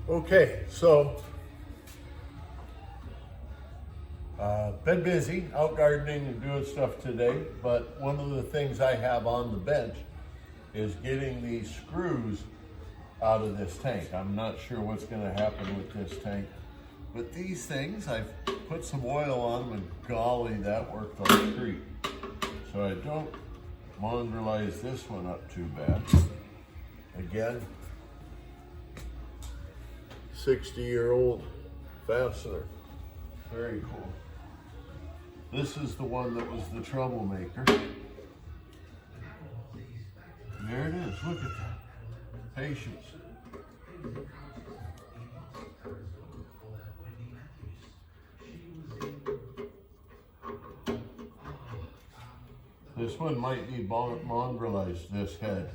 Okay, so been busy out gardening and doing stuff today, but one of the things I have on the bench is getting these screws out of this tank. I'm not sure what's going to happen with this tank, but these things, I've put some oil on them, and golly, that worked like a treat. So I don't mongrelize this one up too bad. Again, 60-year-old fastener. Very cool. This is the one that was the troublemaker. And there it is. Look at that. Patience. This one might be mongrelized, this head.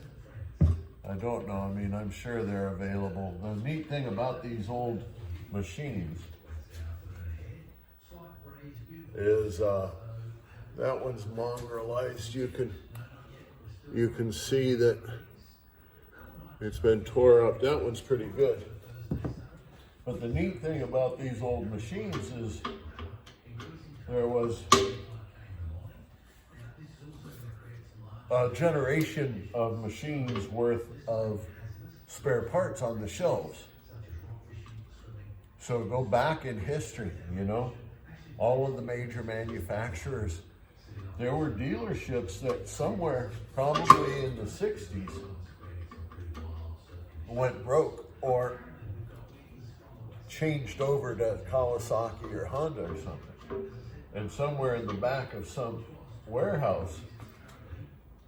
I don't know. I mean, I'm sure they're available. The neat thing about these old machines is that one's mongrelized. You can see that it's been tore up. That one's pretty good. But the neat thing about these old machines is there was a generation of machines worth of spare parts on the shelves. So go back in history, you know, all of the major manufacturers, there were dealerships that somewhere probably in the 60s went broke or changed over to Kawasaki or Honda or something. And somewhere in the back of some warehouse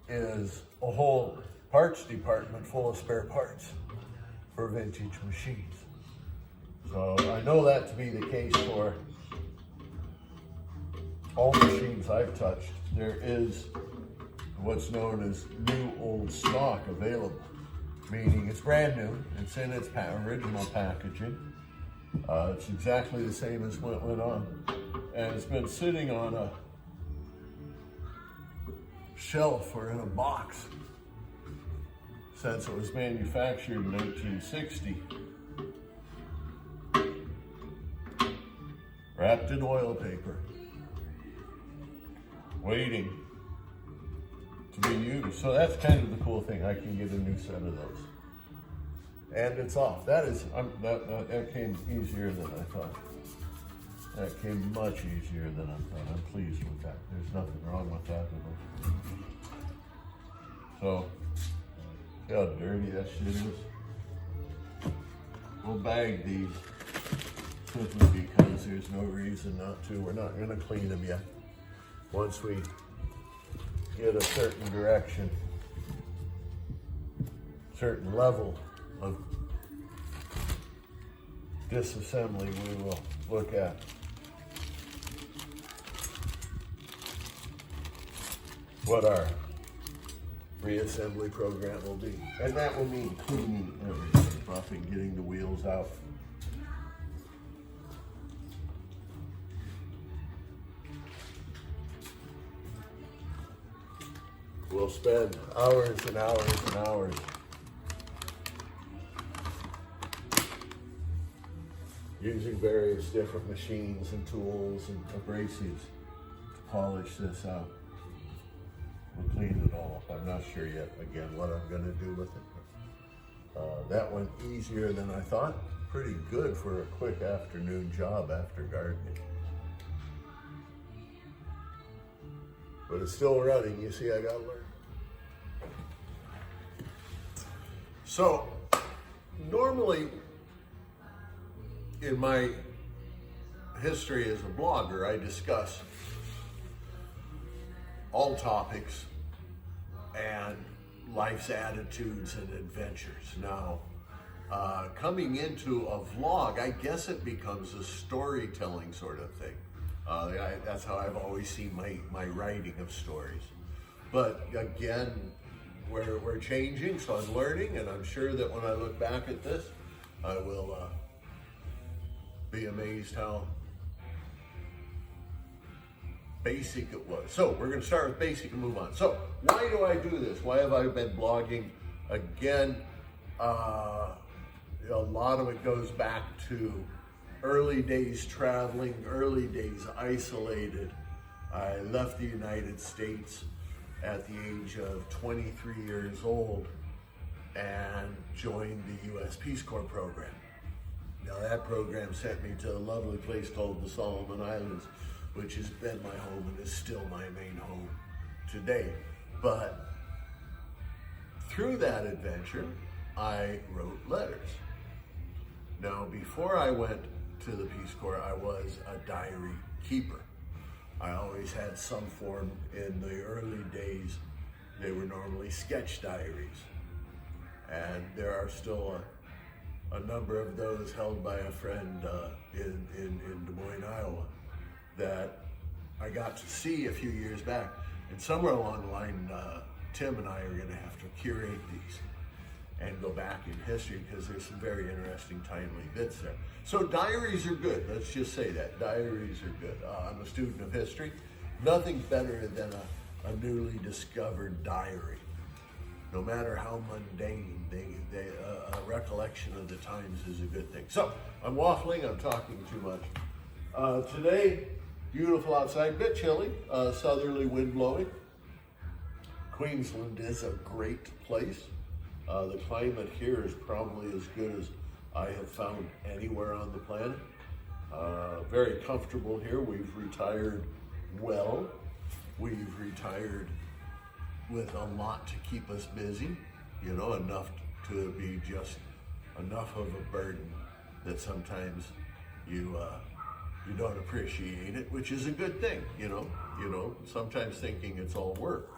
is a whole parts department full of spare parts for vintage machines. So I know that to be the case for all machines I've touched. There is what's known as new old stock available, meaning it's brand new, it's in its original packaging. It's exactly the same as what went on. And it's been sitting on a shelf or in a box since it was manufactured in 1960. Wrapped in oil paper, waiting to be used. So that's kind of the cool thing. I can get a new set of those. And it's off. That that came easier than I thought. That came much easier than I thought. I'm pleased with that. There's nothing wrong with that at all. So, see how dirty that shit is? We'll bag these simply because there's no reason not to. We're not gonna clean them yet. Once we get a certain direction, certain level of disassembly, we will look at what our reassembly program will be. And that will mean cleaning everything up and getting the wheels out. We'll spend hours and hours and hours using various different machines and tools and abrasives to polish this out. We'll clean it all up. I'm not sure yet, again, what I'm going to do with it. That went easier than I thought. Pretty good for a quick afternoon job after gardening. But it's still running. You see, I got to learn. So, normally, in my history as a blogger, I discuss all topics and life's attitudes and adventures. Now, coming into a vlog, I guess it becomes a storytelling sort of thing. That's how I've always seen my writing of stories. But again, we're changing, so I'm learning, and I'm sure that when I look back at this, I will be amazed how basic it was. So we're going to start with basic and move on. So why do I do this? Why have I been blogging? Again, a lot of it goes back to early days traveling, early days isolated. I left the United States at the age of 23 years old and joined the U.S. Peace Corps program. Now that program sent me to a lovely place called the Solomon Islands, which has been my home and is still my main home today. But through that adventure, I wrote letters. Now, before I went to the Peace Corps, I was a diary keeper. I always had some form. In the early days, they were normally sketch diaries. And there are still a number of those held by a friend in Des Moines, Iowa, that I got to see a few years back. And somewhere along the line, Tim and I are gonna have to curate these and go back in history, because there's some very interesting, timely bits there. So diaries are good, let's just say that. Diaries are good. I'm a student of history. Nothing better than a newly discovered diary. No matter how mundane, a recollection of the times is a good thing. So, I'm waffling, I'm talking too much. Today, beautiful outside, bit chilly, southerly wind blowing. Queensland is a great place. The climate here is probably as good as I have found anywhere on the planet. Very comfortable here. We've retired well. We've retired with a lot to keep us busy, you know, enough to be just enough of a burden that sometimes you don't appreciate it, which is a good thing, you know, sometimes thinking it's all work.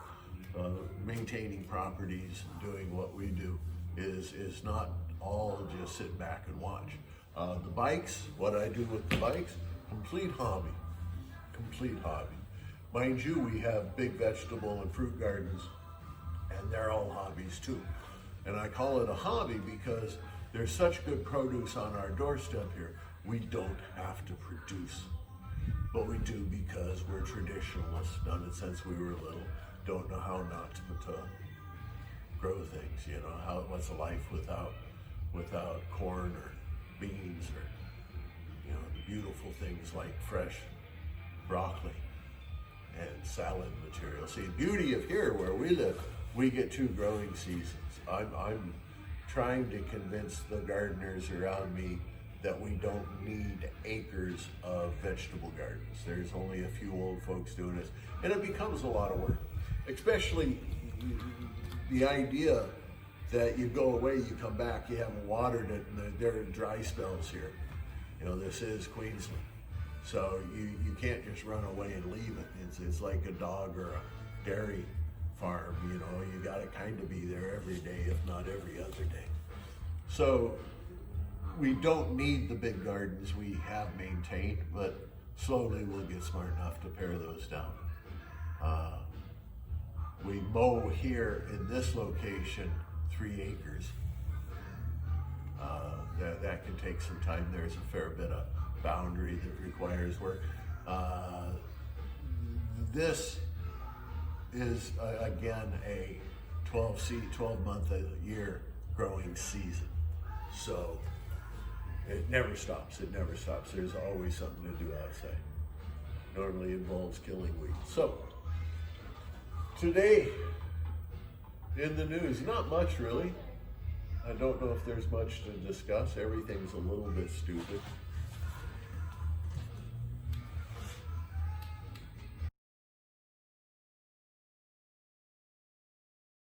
Maintaining properties, doing what we do is not all just sit back and watch. The bikes, what I do with the bikes, complete hobby. Mind you, we have big vegetable and fruit gardens, and they're all hobbies too. And I call it a hobby because there's such good produce on our doorstep here. We don't have to produce, but we do because we're traditionalists, done it since we were little. Don't know how not to grow things, you know, what's a life without corn or beans or, you know, the beautiful things like fresh broccoli and salad material. See, the beauty of here where we live, we get 2 growing seasons. I'm trying to convince the gardeners around me that we don't need acres of vegetable gardens. There's only a few old folks doing this, and it becomes a lot of work. Especially the idea that you go away, you come back, you haven't watered it, and there are dry spells here. You know, this is Queensland. So you can't just run away and leave it. It's like a dog or a dairy farm, you know, you gotta kind of be there every day, if not every other day. So we don't need the big gardens we have maintained, but slowly we'll get smart enough to pare those down. We mow here in this location 3 acres. That can take some time. There's a fair bit of boundary that requires work. This is again a 12-month a year growing season. So it never stops. There's always something to do outside. Normally involves killing weeds. So today in the news, not much really. I don't know if there's much to discuss. Everything's a little bit stupid.